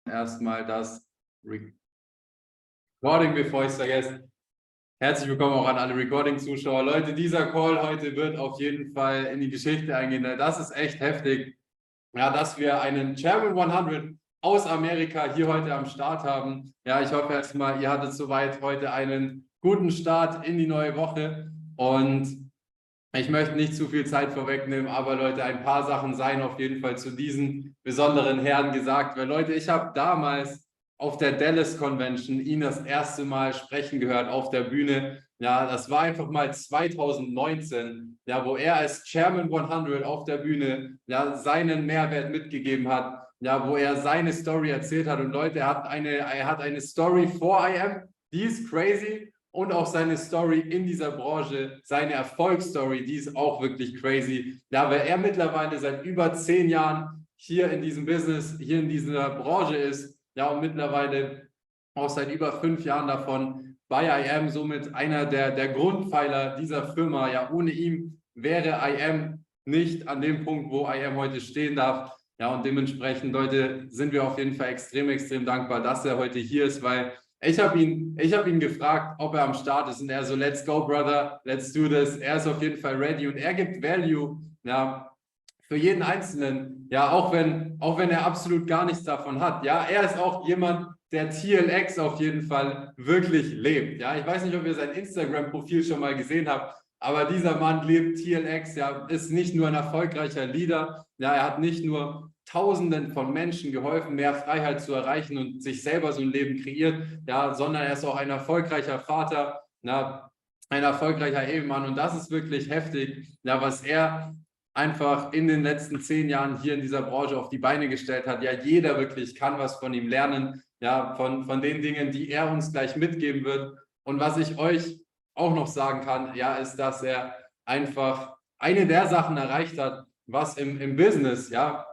erstmal das Recording, bevor ich es vergesse. Herzlich willkommen auch an alle Recording-Zuschauer. Leute, dieser Call heute wird auf jeden Fall in die Geschichte eingehen. Das ist echt heftig, ja, dass wir einen Ch100 aus Amerika hier heute am Start haben. Ja, ich hoffe erstmal, ihr hattet soweit heute einen guten Start in die neue Woche. Und ich möchte nicht zu viel Zeit vorwegnehmen, aber Leute, ein paar Sachen seien auf jeden Fall zu diesen besonderen Herren gesagt. Weil Leute, ich habe damals auf der Dallas Convention ihn das erste Mal sprechen gehört auf der Bühne. Ja, das war einfach mal 2019, ja, wo er als Chairman 100 auf der Bühne ja seinen Mehrwert mitgegeben hat, ja, wo er seine Story erzählt hat. Und Leute, er hat eine Story vor IM, die ist crazy. Und auch seine Story in dieser Branche, seine Erfolgsstory, die ist auch wirklich crazy. Ja, weil er mittlerweile seit über 10 Jahren hier in diesem Business, hier in dieser Branche ist, ja, und mittlerweile auch seit über 5 Jahren davon bei IM, somit einer der Grundpfeiler dieser Firma. Ja, ohne ihn wäre IM nicht an dem Punkt, wo IM heute stehen darf. Ja, und dementsprechend, Leute, sind wir auf jeden Fall extrem, extrem dankbar, dass er heute hier ist, weil ich hab ihn gefragt, ob er am Start ist, und er so, let's go, brother, let's do this. Er ist auf jeden Fall ready und er gibt Value, ja, für jeden Einzelnen, ja, auch wenn er absolut gar nichts davon hat. Ja, er ist auch jemand, der TLX auf jeden Fall wirklich lebt. Ja, ich weiß nicht, ob ihr sein Instagram-Profil schon mal gesehen habt, aber dieser Mann lebt TLX, ja, ist nicht nur ein erfolgreicher Leader, ja, er hat nicht nur Tausenden von Menschen geholfen, mehr Freiheit zu erreichen und sich selber so ein Leben kreiert, ja, sondern er ist auch ein erfolgreicher Vater, ja, ein erfolgreicher Ehemann, und das ist wirklich heftig, ja, was er einfach in den letzten 10 Jahren hier in dieser Branche auf die Beine gestellt hat. Ja, jeder wirklich kann was von ihm lernen, ja, von den Dingen, die er uns gleich mitgeben wird. Und was ich euch auch noch sagen kann, ja, ist, dass er einfach eine der Sachen erreicht hat, was im Business, ja,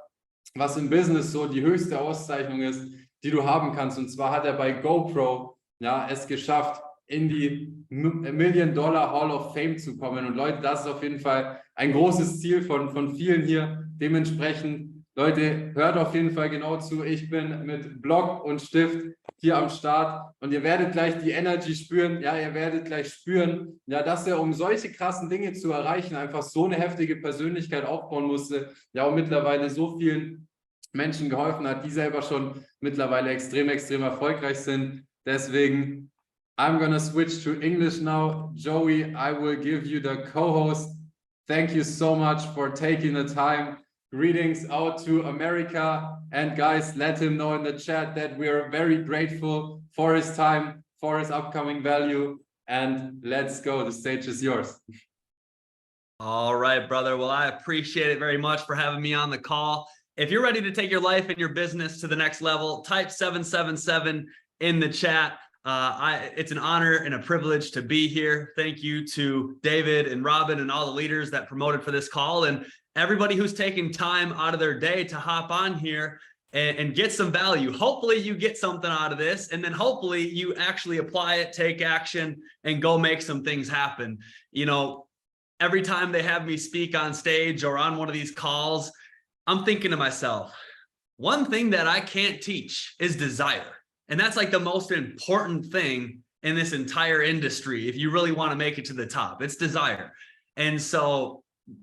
was im Business so die höchste Auszeichnung ist, die du haben kannst. Und zwar hat er bei GoPro, ja, es geschafft, in die Million-Dollar Hall of Fame zu kommen. Und Leute, das ist auf jeden Fall ein großes Ziel von vielen hier. Dementsprechend, Leute, hört auf jeden Fall genau zu. Ich bin mit Block und Stift hier am Start und ihr werdet gleich die Energy spüren. Ja, ihr werdet gleich spüren, ja, dass er, um solche krassen Dinge zu erreichen, einfach so eine heftige Persönlichkeit aufbauen musste. Ja, und mittlerweile so vielen Menschen geholfen hat, die selber schon mittlerweile extrem, extrem erfolgreich sind. Deswegen, I'm gonna switch to English now. Joey, I will give you the co-host. Thank you so much for taking the time. Greetings out to America. And guys, let him know in the chat that we are very grateful for his time, for his upcoming value. And let's go. The stage is yours. All right, brother. Well, I appreciate it very much for having me on the call. If you're ready to take your life and your business to the next level, type 777 in the chat. It's an honor and a privilege to be here. Thank you to David and Robin and all the leaders that promoted for this call, and everybody who's taking time out of their day to hop on here and get some value. Hopefully you get something out of this, and then hopefully you actually apply it, take action, and go make some things happen. You know, every time they have me speak on stage or on one of these calls, I'm thinking to myself, one thing that I can't teach is desire. And that's like the most important thing in this entire industry. If you really want to make it to the top, it's desire. And so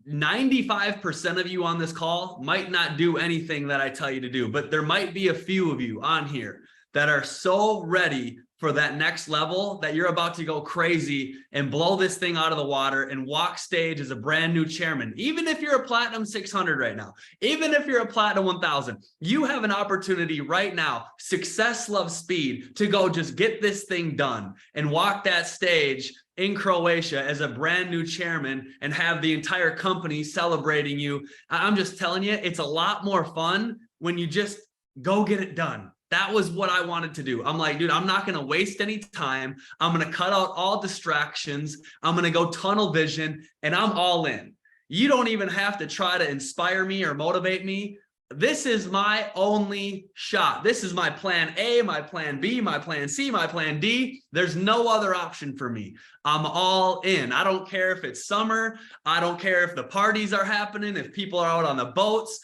95% of you on this call might not do anything that I tell you to do, but there might be a few of you on here that are so ready for that next level that you're about to go crazy and blow this thing out of the water and walk stage as a brand new chairman. Even if you're a platinum 600 right now, even if you're a platinum 1000, you have an opportunity right now, success loves speed, to go just get this thing done and walk that stage in Croatia as a brand new chairman and have the entire company celebrating you. I'm just telling you, it's a lot more fun when you just go get it done. That was what I wanted to do. I'm like, dude, I'm not going to waste any time. I'm going to cut out all distractions. I'm going to go tunnel vision, and I'm all in. You don't even have to try to inspire me or motivate me. This is my only shot. This is my plan A, my plan B, my plan C, my plan D. There's no other option for me. I'm all in. I don't care if it's summer. I don't care if the parties are happening, if people are out on the boats.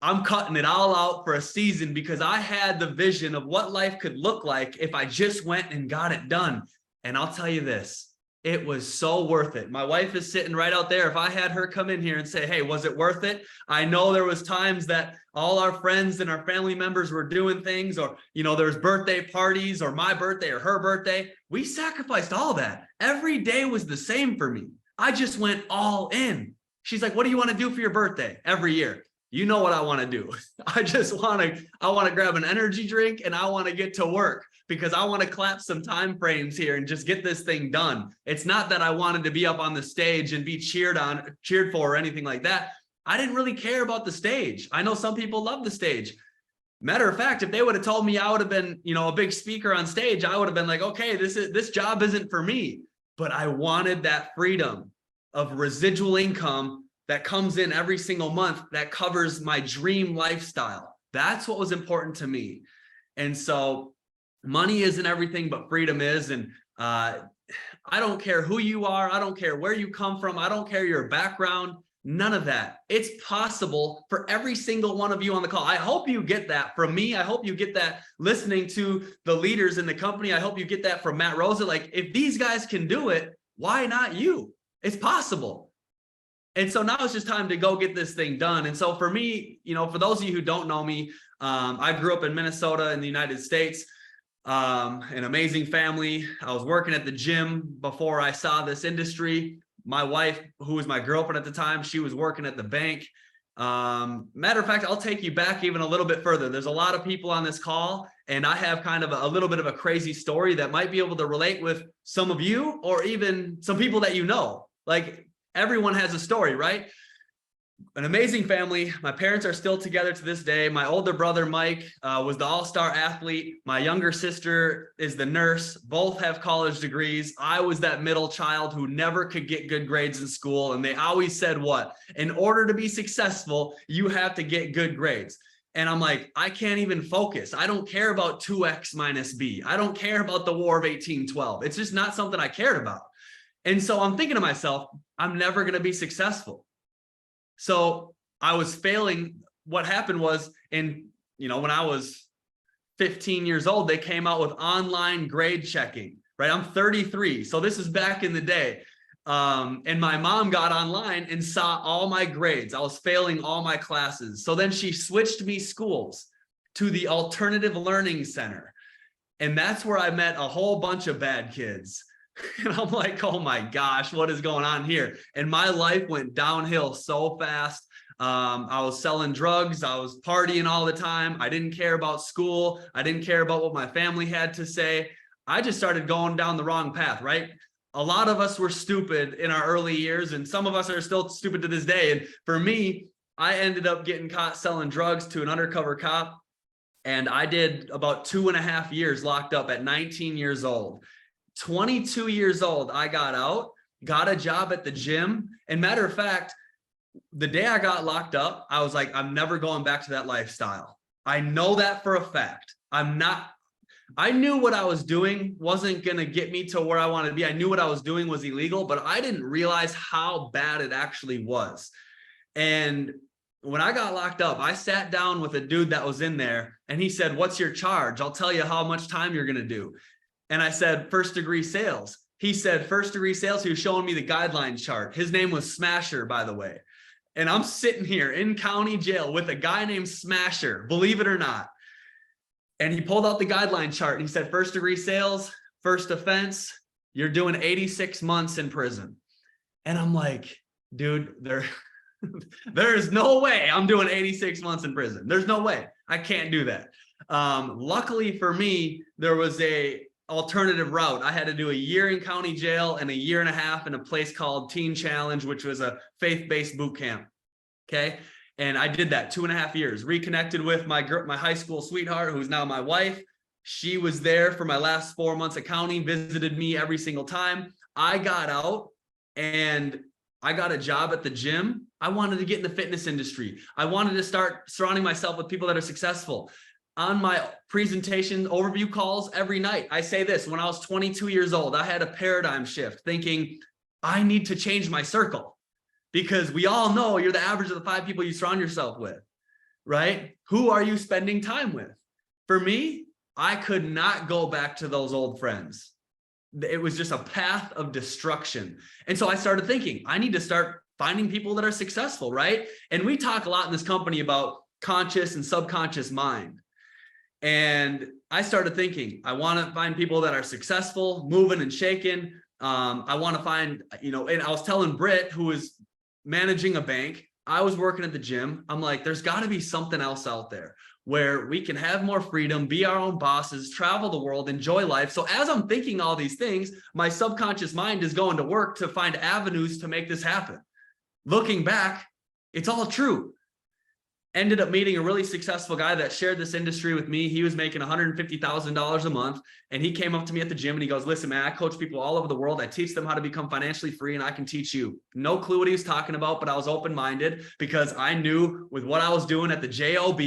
I'm cutting it all out for a season because I had the vision of what life could look like if I just went and got it done. And I'll tell you this, it was so worth it. My wife is sitting right out there. If I had her come in here and say, hey, was it worth it? I know there was times that all our friends and our family members were doing things, or, you know, there's birthday parties or my birthday or her birthday. We sacrificed all that. Every day was the same for me. I just went all in. She's like, what do you want to do for your birthday every year? You know what I want to do. I want to grab an energy drink and I want to get to work because I want to clap some time frames here and just get this thing done. It's not that I wanted to be up on the stage and be cheered for or anything like that. I didn't really care about the stage. I know some people love the stage. Matter of fact, if they would have told me I would have been, you know, a big speaker on stage, I would have been like, okay, this job isn't for me. But I wanted that freedom of residual income that comes in every single month that covers my dream lifestyle. That's what was important to me. And so money isn't everything, but freedom is. And I don't care who you are. I don't care where you come from. I don't care your background. None of that. It's possible for every single one of you on the call. I hope you get that from me. I hope you get that listening to the leaders in the company. I hope you get that from Matt Rosa. Like, if these guys can do it, why not you? It's possible. And so now it's just time to go get this thing done. And so for me, you know, for those of you who don't know me, I grew up in Minnesota in the United States, an amazing family. I was working at the gym before I saw this industry. My wife, who was my girlfriend at the time, she was working at the bank. Matter of fact, I'll take you back even a little bit further. There's a lot of people on this call, and I have kind of a little bit of a crazy story that might be able to relate with some of you or even some people that you know. Like, everyone has a story, right? An amazing family. My parents are still together to this day. My older brother, Mike, was the all-star athlete. My younger sister is the nurse. Both have college degrees. I was that middle child who never could get good grades in school. And they always said, what? In order to be successful, you have to get good grades. And I'm like, I can't even focus. I don't care about 2x minus b. I don't care about the War of 1812. It's just not something I cared about. And so I'm thinking to myself, I'm never going to be successful. So I was failing. What happened was, when I was 15 years old, they came out with online grade checking, right? I'm 33. So this is back in the day. And my mom got online and saw all my grades. I was failing all my classes. So then she switched me schools to the Alternative Learning Center. And that's where I met a whole bunch of bad kids. And I'm like, oh my gosh, what is going on here? And my life went downhill so fast. I was selling drugs. I was partying all the time. I didn't care about school. I didn't care about what my family had to say. I just started going down the wrong path, right? A lot of us were stupid in our early years, and some of us are still stupid to this day. And for me, I ended up getting caught selling drugs to an undercover cop. And I did about 2.5 years locked up at 19 years old. 22 years old, I got out, got a job at the gym. And matter of fact, the day I got locked up, I was like, I'm never going back to that lifestyle. I know that for a fact. I knew what I was doing wasn't going to get me to where I wanted to be. I knew what I was doing was illegal, but I didn't realize how bad it actually was. And when I got locked up, I sat down with a dude that was in there and he said, what's your charge? I'll tell you how much time you're going to do. And I said, first degree sales. He said, first degree sales. He was showing me the guideline chart. His name was Smasher, by the way. And I'm sitting here in county jail with a guy named Smasher, believe it or not. And he pulled out the guideline chart and he said, first degree sales, first offense, you're doing 86 months in prison. And I'm like, dude, there is no way I'm doing 86 months in prison. There's no way. I can't do that. Luckily for me, there was a alternative route. I had to do a year in county jail and a 1.5 years in a place called Teen Challenge, which was a faith-based boot camp. Okay. And I did that 2.5 years, reconnected with my high school sweetheart, who's now my wife. She was there for my last 4 months of county, visited me every single time. I got out and I got a job at the gym. I wanted to get in the fitness industry. I wanted to start surrounding myself with people that are successful. On my presentation overview calls every night, I say this: when I was 22 years old, I had a paradigm shift thinking I need to change my circle, because we all know you're the average of the 5 people you surround yourself with. right? Who are you spending time with? For me, I could not go back to those old friends. It was just a path of destruction. And so I started thinking, I need to start finding people that are successful, right? And we talk a lot in this company about conscious and subconscious mind. And I started thinking, I want to find people that are successful, moving and shaking. I want to find, and I was telling Britt, who was managing a bank, I was working at the gym. I'm like, there's got to be something else out there where we can have more freedom, be our own bosses, travel the world, enjoy life. So as I'm thinking all these things, my subconscious mind is going to work to find avenues to make this happen. Looking back, it's all true. Ended up meeting a really successful guy that shared this industry with me. He was making $150,000 a month. And he came up to me at the gym and he goes, listen, man, I coach people all over the world. I teach them how to become financially free and I can teach you. No clue what he was talking about, but I was open-minded because I knew with what I was doing at the JOB,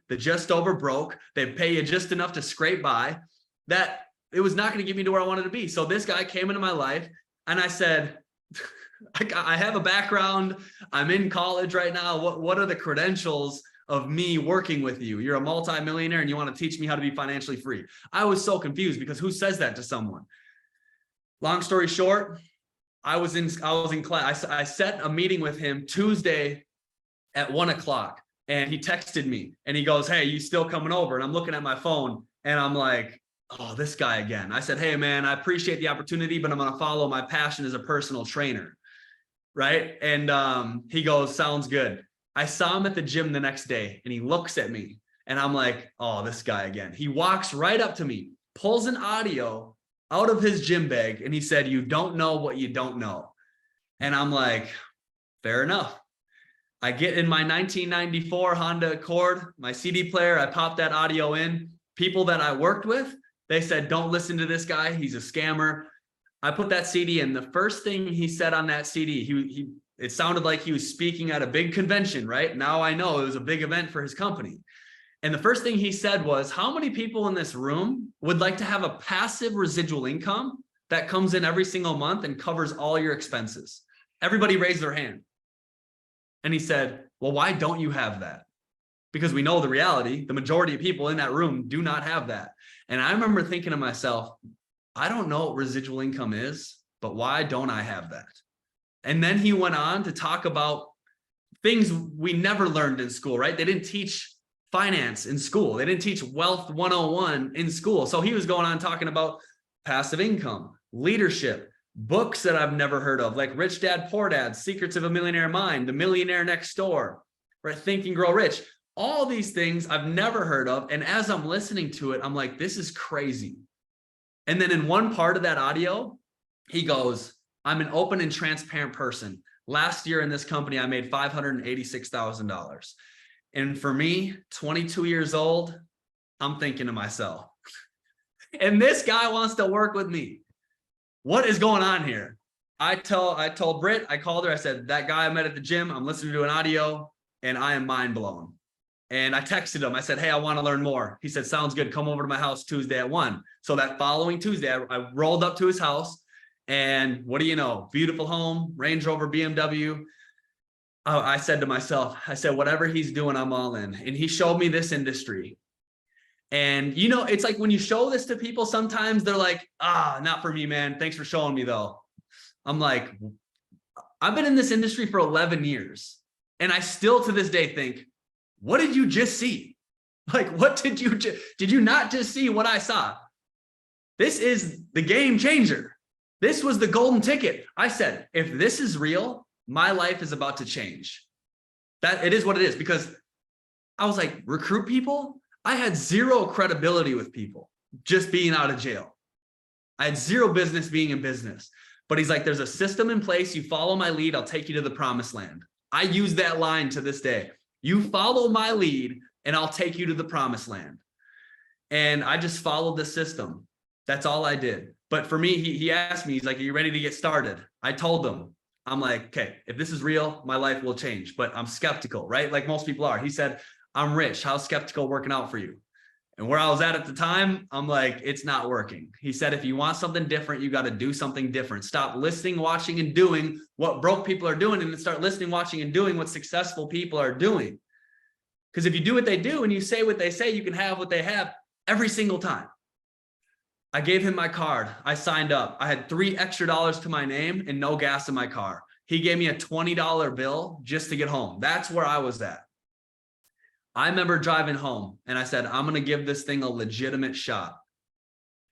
the just over broke, they pay you just enough to scrape by, that it was not going to get me to where I wanted to be. So this guy came into my life and I said, I have a background. I'm in college right now. What are the credentials of me working with you? You're a multimillionaire and you want to teach me how to be financially free. I was so confused because who says that to someone? Long story short, I was in class. I set a meeting with him Tuesday at 1:00 and he texted me and he goes, hey, you still coming over? And I'm looking at my phone and I'm like, oh, this guy again. I said, hey man, I appreciate the opportunity, but I'm going to follow my passion as a personal trainer. Right. And he goes, sounds good. I saw him at the gym the next day and he looks at me and I'm like, oh, this guy again. He walks right up to me, pulls an audio out of his gym bag. And he said, you don't know what you don't know. And I'm like, fair enough. I get in my 1994 Honda Accord, my CD player. I pop that audio in. People that I worked with, they said, don't listen to this guy. He's a scammer. I put that CD in. The first thing he said on that CD, it sounded like he was speaking at a big convention, right? Now I know it was a big event for his company. And the first thing he said was, how many people in this room would like to have a passive residual income that comes in every single month and covers all your expenses? Everybody raised their hand. And he said, well, why don't you have that? Because we know the reality, the majority of people in that room do not have that. And I remember thinking to myself, I don't know what residual income is, but why don't I have that? And then he went on to talk about things we never learned in school, right? They didn't teach finance in school. They didn't teach wealth 101 in school. So he was going on talking about passive income, leadership, books that I've never heard of, like Rich Dad, Poor Dad, Secrets of a Millionaire Mind, The Millionaire Next Door, right? Think and Grow Rich. All these things I've never heard of. And as I'm listening to it, I'm like, this is crazy. And then in one part of that audio, he goes, I'm an open and transparent person. Last year in this company, I made $586,000. And for me, 22 years old, I'm thinking to myself, and this guy wants to work with me. What is going on here? I told Britt, I called her, I said, that guy I met at the gym, I'm listening to an audio and I am mind blown. And I texted him. I said, hey, I want to learn more. He said, sounds good. Come over to my house Tuesday at 1. So that following Tuesday, I rolled up to his house and what do you know? Beautiful home, Range Rover, BMW. I said to myself, I said, whatever he's doing, I'm all in. And he showed me this industry. And, it's like when you show this to people, sometimes they're like, not for me, man. Thanks for showing me though. I'm like, I've been in this industry for 11 years. And I still to this day think, what did you just see? Like, what did you not just see what I saw? This is the game changer. This was the golden ticket. I said, if this is real, my life is about to change. That it is what it is, because I was like, recruit people. I had zero credibility with people just being out of jail. I had zero business being in business, but he's like, there's a system in place. You follow my lead. I'll take you to the promised land. I use that line to this day. You follow my lead and I'll take you to the promised land. And I just followed the system. That's all I did. But for me, he asked me, he's like, are you ready to get started? I told him, I'm like, okay, if this is real, my life will change, but I'm skeptical, right? Like most people are. He said, I'm rich. How's skeptical working out for you? And where I was at the time, I'm like, it's not working. He said, if you want something different, you got to do something different. Stop listening, watching, and doing what broke people are doing, and start listening, watching, and doing what successful people are doing. Because if you do what they do and you say what they say, you can have what they have every single time. I gave him my card. I signed up. I had $3 extra to my name and no gas in my car. He gave me a $20 bill just to get home. That's where I was at. I remember driving home and I said, I'm going to give this thing a legitimate shot.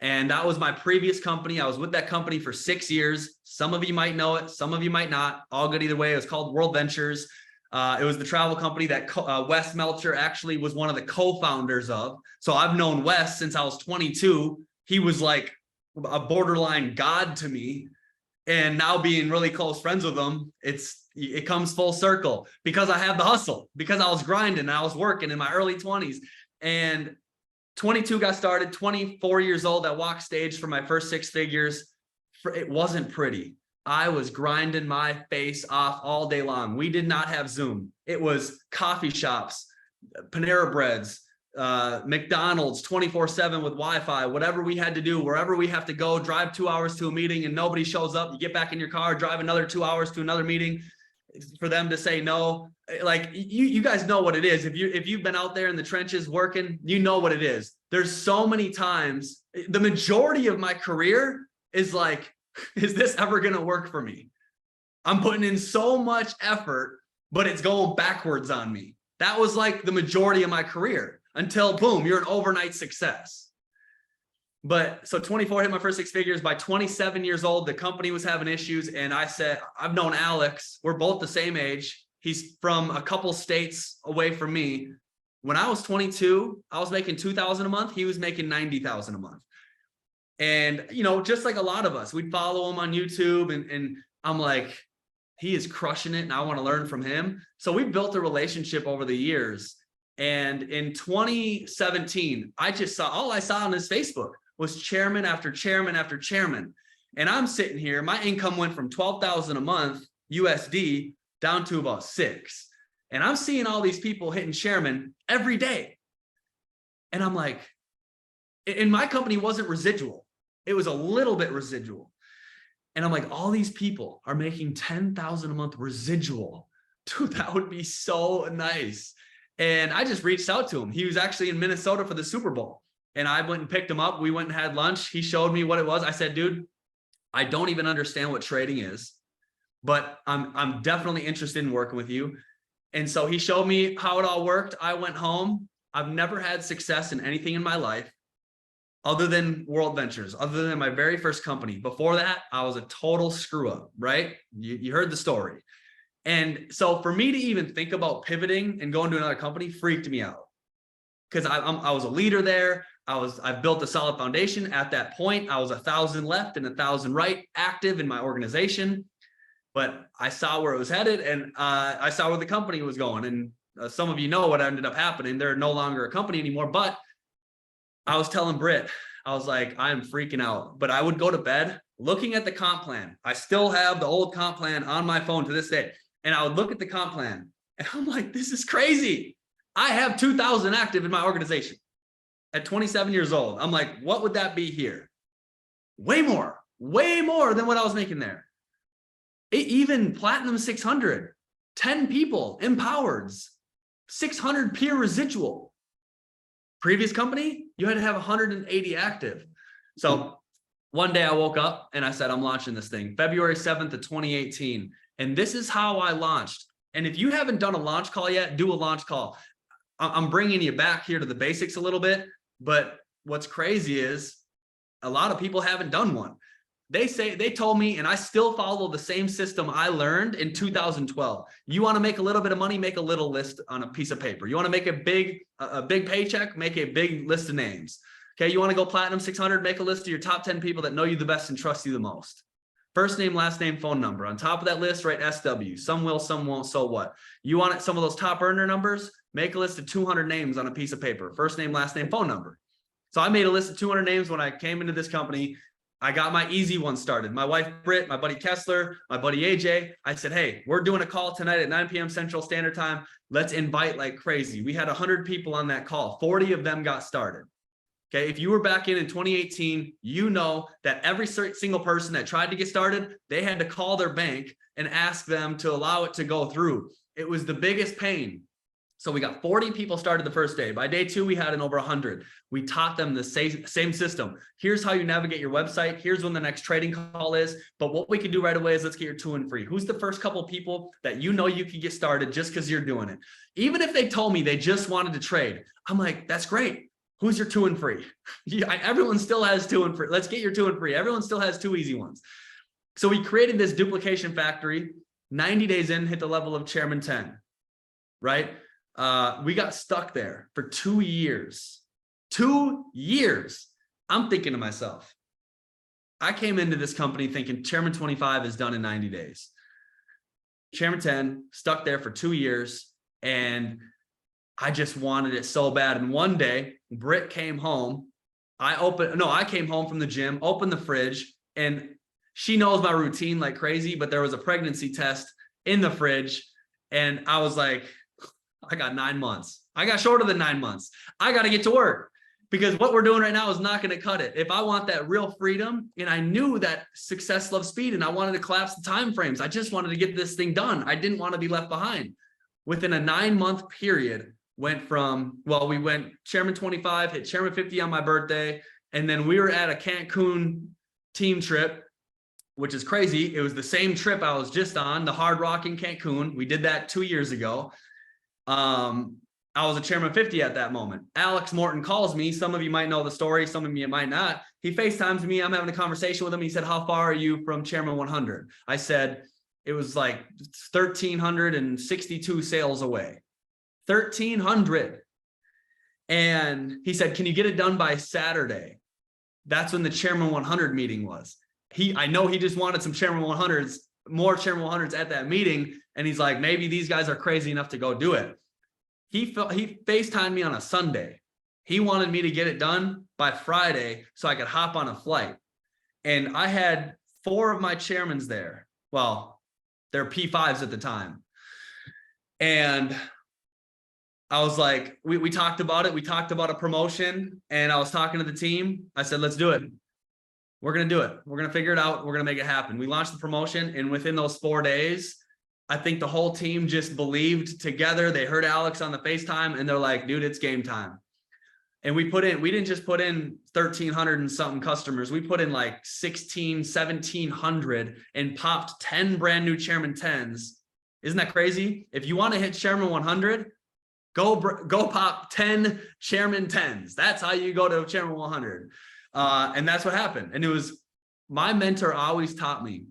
And that was my previous company. I was with that company for 6 years. Some of you might know it. Some of you might not. All good either way. It was called World Ventures. It was the travel company that Wes Meltzer actually was one of the co-founders of. So I've known Wes since I was 22. He was like a borderline god to me. And now being really close friends with him, it comes full circle because I have the hustle, because I was grinding, I was working in my early 20s. And 22 got started, 24 years old, I walked stage for my first 6 figures. It wasn't pretty. I was grinding my face off all day long. We did not have Zoom. It was coffee shops, Panera Breads, McDonald's 24/7 with Wi-Fi, whatever we had to do, wherever we have to go, drive 2 hours to a meeting and nobody shows up. You get back in your car, drive another 2 hours to another meeting for them to say no. Like you guys know what it is. If you've been out there in the trenches working, you know what it is. There's so many times, the majority of my career is like, is this ever going to work for me? I'm putting in so much effort, but it's going backwards on me. That was like the majority of my career until boom, you're an overnight success. But so 24 hit my first 6 figures. By 27 years old, the company was having issues. And I said, I've known Alex. We're both the same age. He's from a couple states away from me. When I was 22, I was making $2,000 a month. He was making $90,000 a month. And, you know, just like a lot of us, we'd follow him on YouTube and I'm like, he is crushing it and I want to learn from him. So we built a relationship over the years. And in 2017, all I saw on his Facebook was chairman after chairman after chairman. And I'm sitting here, my income went from 12,000 a month USD down to about 6. And I'm seeing all these people hitting chairman every day. And I'm like, and my company wasn't residual. It was a little bit residual. And I'm like, all these people are making 10,000 a month residual. Dude, that would be so nice. And I just reached out to him. He was actually in Minnesota for the Super Bowl. And I went and picked him up. We went and had lunch. He showed me what it was. I said, dude, I don't even understand what trading is, but I'm definitely interested in working with you. And so he showed me how it all worked. I went home. I've never had success in anything in my life other than World Ventures, other than my very first company. Before that, I was a total screw up, right? You heard the story. And so for me to even think about pivoting and going to another company freaked me out because I was a leader there. I've built a solid foundation. At that point, I was 1,000 left and 1,000 right, active in my organization. But I saw where it was headed and I saw where the company was going. And some of you know what ended up happening. They're no longer a company anymore. But I was telling Britt, I was like, I'm freaking out. But I would go to bed looking at the comp plan. I still have the old comp plan on my phone to this day. And I would look at the comp plan and I'm like, this is crazy. I have 2,000 active in my organization at 27 years old. I'm like, what would that be here? Way more than what I was making there. Even Platinum 600, 10 people empowered, 600 peer residual. Previous company, you had to have 180 active. So one day I woke up and I said, I'm launching this thing, February 7th of 2018. And this is how I launched. And if you haven't done a launch call yet, do a launch call. I'm bringing you back here to the basics a little bit. But what's crazy is a lot of people haven't done one. They told me, and I still follow the same system I learned in 2012. You want to make a little bit of money, make a little list on a piece of paper. You want to make a big paycheck, make a big list of names. Okay. You want to go Platinum 600, make a list of your top 10 people that know you the best and trust you the most. First name, last name, phone number. On top of that list, write SW. Some will, some won't, so what? You want some of those top earner numbers? Make a list of 200 names on a piece of paper. First name, last name, phone number. So I made a list of 200 names when I came into this company. I got my easy one started. My wife, Britt, my buddy Kessler, my buddy AJ. I said, hey, we're doing a call tonight at 9 p.m. Central Standard Time. Let's invite like crazy. We had 100 people on that call. 40 of them got started. Okay, if you were back in 2018, you know that every single person that tried to get started, they had to call their bank and ask them to allow it to go through. It was the biggest pain. So we got 40 people started the first day. By day 2, we had over 100. We taught them the same system. Here's how you navigate your website. Here's when the next trading call is. But what we can do right away is let's get your 2 and free. Who's the first couple of people that you know you can get started just because you're doing it? Even if they told me they just wanted to trade, I'm like, that's great. Who's your 2 and free? Everyone still has 2 and free. Let's get your 2 and free. Everyone still has 2 easy ones. So we created this duplication factory. 90 days in, hit the level of Chairman 10, right? We got stuck there for 2 years. 2 years. I'm thinking to myself, I came into this company thinking Chairman 25 is done in 90 days. Chairman 10, stuck there for 2 years, and I just wanted it so bad. And one day, Britt came home. I came home from the gym, opened the fridge, and she knows my routine like crazy, but there was a pregnancy test in the fridge. And I was like, I got 9 months. I got shorter than 9 months. I got to get to work because what we're doing right now is not going to cut it. If I want that real freedom, and I knew that success loves speed, and I wanted to collapse the time frames. I just wanted to get this thing done. I didn't want to be left behind. Within a 9-month period, we went Chairman 25, hit Chairman 50 on my birthday. And then we were at a Cancun team trip, which is crazy. It was the same trip I was just on, the Hard Rock in Cancun. We did that 2 years ago. I was a Chairman 50 at that moment. Alex Morton calls me. Some of you might know the story. Some of you might not. He FaceTimes me. I'm having a conversation with him. He said, how far are you from Chairman 100? I said, it was like 1,362 sales away. 1,300. And he said, can you get it done by Saturday? That's when the Chairman 100 meeting was. I know he just wanted some Chairman 100s, more Chairman 100s at that meeting. And he's like, maybe these guys are crazy enough to go do it. He FaceTimed me on a Sunday. He wanted me to get it done by Friday so I could hop on a flight. And I had 4 of my chairmans there. Well, they're P5s at the time. And I was like, we talked about it. We talked about a promotion, and I was talking to the team. I said, let's do it. We're going to do it. We're going to figure it out. We're going to make it happen. We launched the promotion, and within those 4 days, I think the whole team just believed together. They heard Alex on the FaceTime, and they're like, dude, it's game time. And we didn't just put in 1,300 and something customers. We put in like 1,700 and popped 10 brand new Chairman 10s. Isn't that crazy? If you want to hit Chairman 100, go pop 10 Chairman 10s. That's how you go to Chairman 100. And that's what happened. And it was, my mentor always taught me.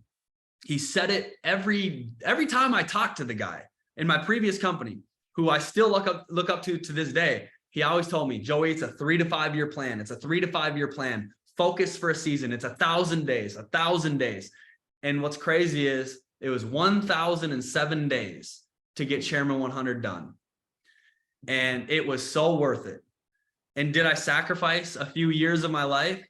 He said it every time I talked to the guy in my previous company, who I still look up to this day. He always told me, Joey, it's a 3 to 5 year plan. It's a 3 to 5 year plan. Focus for a season. It's 1,000 days, 1,000 days. And what's crazy is it was 1,007 days to get Chairman 100 done. And it was so worth it. And did I sacrifice a few years of my life?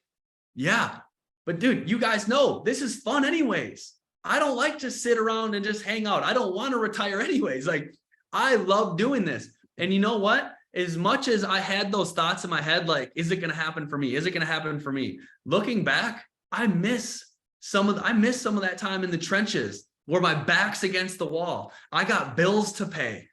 Yeah. But dude, you guys know this is fun anyways. I don't like to sit around and just hang out. I don't want to retire anyways. Like, I love doing this. And you know what? As much as I had those thoughts in my head, like, is it going to happen for me? Is it going to happen for me? Looking back, I miss some of that time in the trenches where my back's against the wall. I got bills to pay.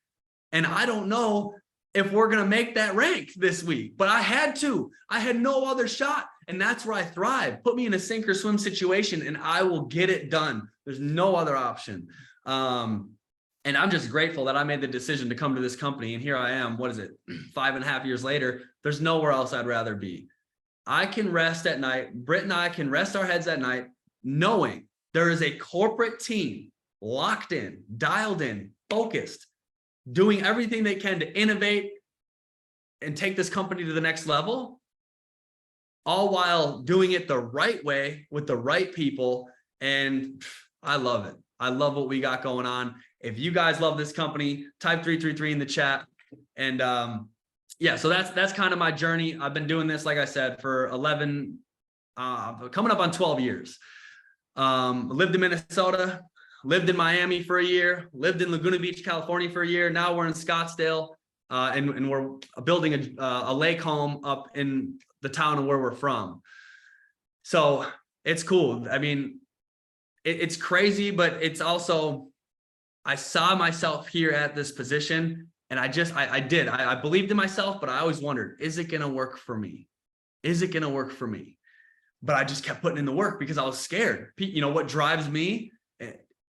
And I don't know if we're going to make that rank this week, but I had to. I had no other shot. And that's where I thrive. Put me in a sink or swim situation and I will get it done. There's no other option. And I'm just grateful that I made the decision to come to this company. And here I am, 5.5 years later, there's nowhere else I'd rather be. I can rest at night. Britt and I can rest our heads at night, knowing there is a corporate team locked in, dialed in, focused, doing everything they can to innovate and take this company to the next level, all while doing it the right way with the right people. And I love it. I love what we got going on. If you guys love this company, type 333 in the chat. And yeah, so that's kind of my journey. I've been doing this, like I said, for 11, coming up on 12 years. Lived in Minnesota, lived in Miami for a year, lived in Laguna Beach, California for a year. Now we're in Scottsdale, and we're building a lake home up in the town of where we're from. So it's cool. I mean, it's crazy, but it's also, I saw myself here at this position And I believed in myself, but I always wondered, is it going to work for me? Is it going to work for me? But I just kept putting in the work because I was scared. You know, what drives me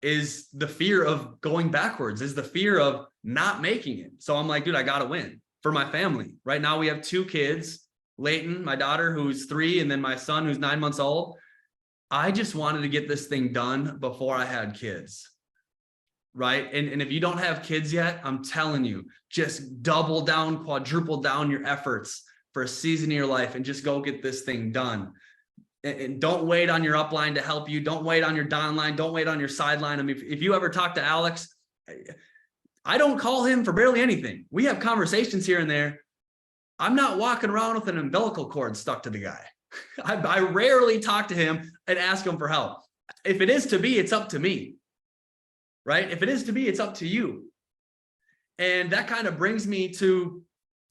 is the fear of going backwards, is the fear of not making it. So I'm like, dude, I got to win for my family. Right now we have 2 kids, Layton, my daughter, who's 3, and then my son, who's 9 months old. I just wanted to get this thing done before I had kids. Right. And if you don't have kids yet, I'm telling you, just double down, quadruple down your efforts for a season of your life and just go get this thing done. And don't wait on your upline to help you. Don't wait on your downline. Don't wait on your sideline. I mean, if you ever talk to Alex, I don't call him for barely anything. We have conversations here and there. I'm not walking around with an umbilical cord stuck to the guy. I rarely talk to him and ask him for help. If it is to be, it's up to me. Right? If it is to be, it's up to you. And that kind of brings me to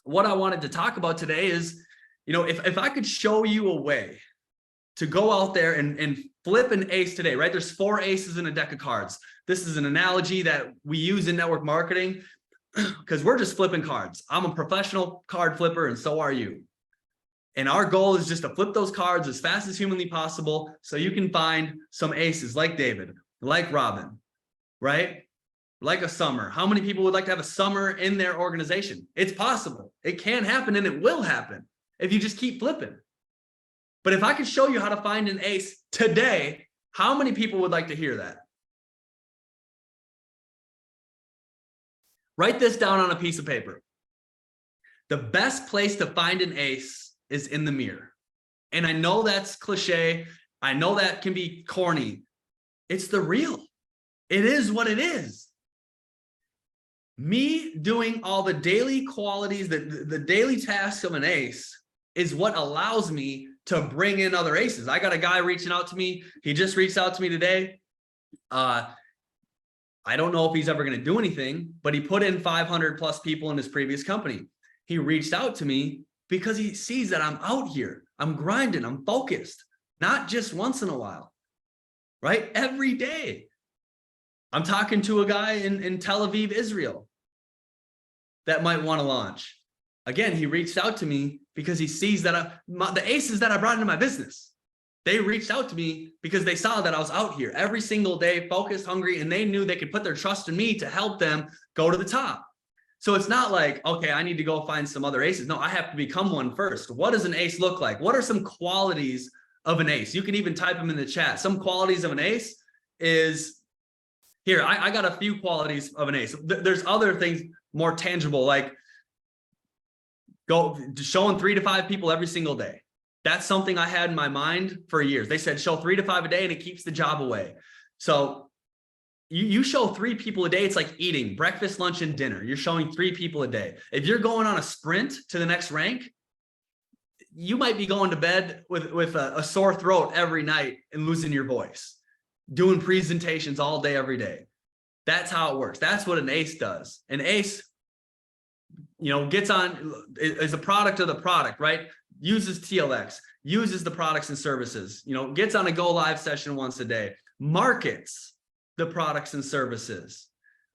what I wanted to talk about today is, you know, if I could show you a way to go out there and flip an ace today, right? There's 4 aces in a deck of cards. This is an analogy that we use in network marketing because we're just flipping cards. I'm a professional card flipper and so are you. And our goal is just to flip those cards as fast as humanly possible so you can find some aces like David, like Robin, right? Like a Summer. How many people would like to have a Summer in their organization? It's possible. It can happen and it will happen if you just keep flipping. But if I could show you how to find an ace today, how many people would like to hear that? Write this down on a piece of paper. The best place to find an ace is in the mirror. And I know that's cliche. I know that can be corny. It's the real. It is what it is. Me doing all the daily qualities, the daily tasks of an ace is what allows me to bring in other aces. I got a guy reaching out to me. He just reached out to me today. I don't know if he's ever going to do anything, but he put in 500 plus people in his previous company. He reached out to me because he sees that I'm out here. I'm grinding. I'm focused, not just once in a while, right? Every day. I'm talking to a guy in Tel Aviv, Israel, that might want to launch. Again, he reached out to me because he sees that the aces that I brought into my business, they reached out to me because they saw that I was out here every single day, focused, hungry, and they knew they could put their trust in me to help them go to the top. So it's not like, okay, I need to go find some other aces. No, I have to become one first. What does an ace look like? What are some qualities of an ace? You can even type them in the chat. Some qualities of an ace is, here, I got a few qualities of an ace. There's other things more tangible, like showing 3 to 5 people every single day. That's something I had in my mind for years. They said, show 3 to 5 a day and it keeps the job away. So you show 3 people a day, it's like eating breakfast, lunch, and dinner. You're showing 3 people a day. If you're going on a sprint to the next rank, you might be going to bed with a sore throat every night and losing your voice, doing presentations all day, every day. That's how it works. That's what an ace does. An ace, you know, gets on, is a product of the product, right? Uses TLX, uses the products and services, you know, gets on a go live session once a day, markets the products and services.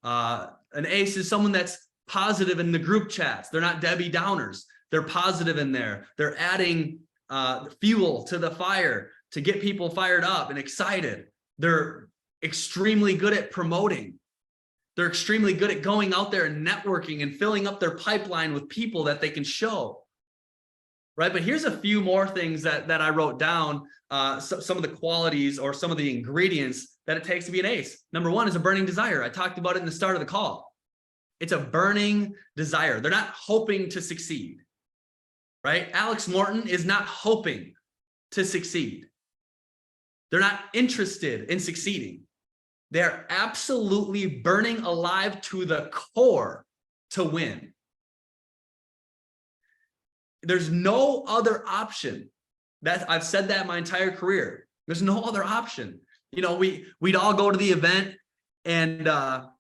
An ace is someone that's positive in the group chats. They're not Debbie Downers. They're positive in there. They're adding fuel to the fire to get people fired up and excited. They're extremely good at promoting. They're extremely good at going out there and networking and filling up their pipeline with people that they can show. Right? But here's a few more things that I wrote down, some of the qualities or some of the ingredients that it takes to be an ace. Number 1 is a burning desire. I talked about it in the start of the call. It's a burning desire. They're not hoping to succeed. Right? Alex Morton is not hoping to succeed. They're not interested in succeeding. They're absolutely burning alive to the core to win. There's no other option. I've said that my entire career. There's no other option. You know, we'd all go to the event and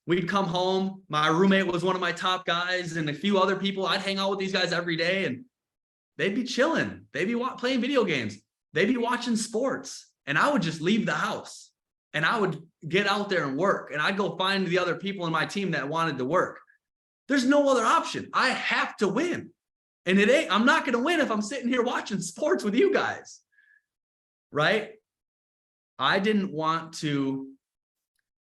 we'd come home. My roommate was one of my top guys and a few other people. I'd hang out with these guys every day and they'd be chilling. They'd be playing video games. They'd be watching sports. And I would just leave the house and I would get out there and work. And I'd go find the other people in my team that wanted to work. There's no other option. I have to win. And I'm not going to win if I'm sitting here watching sports with you guys. Right? I didn't want to